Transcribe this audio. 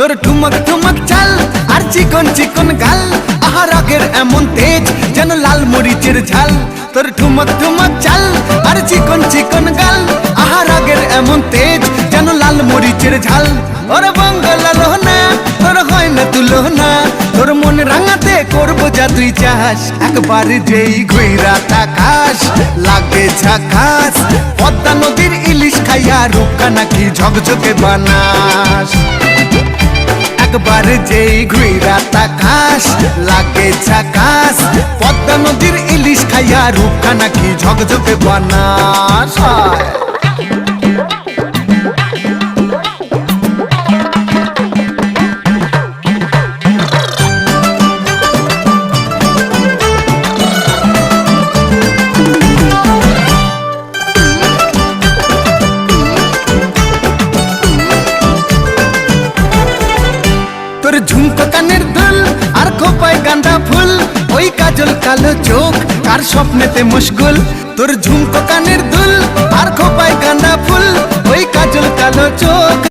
তোর ঠুমক ঠুমক চাল আর চিকন চিকন গাল, আহা রাগের এমন তেজ যেন লাল মরিচের ঝাল। তোর ঠুমক ঠুমক চাল আর চিকন চিকন গাল, আহা রাগের এমন তেজ যেন লাল মরিচের ঝাল। ওরে বাঙ্গালা লোহনা তোর হয় না তুলনা, তোর মন রাঙাতে করবো যা তুই চাস। একবার যেই ঘুইরা তাকাস লাগে ঝাকাস, পদ্মা নদীর ইলিশ খাইয়া রূপকা নাকি ঝকঝকে বানাস। একবার যেই ঘুইরা তাকাস লাগে ঝাকাস, পদ্মা নদীর ইলিশ খাইয়া রূপকা নাকি ঝকঝকে বানাস। তোর ঝুমকো কানের দুল আর খোপায় গাঁদা ফুল, ওই কাজল কালো চোখ কার স্বপ্নেতে মশগুল। তোর ঝুমকো কানের দুল আর খোপায় গাঁদা ফুল, ওই কাজল কালো চোখ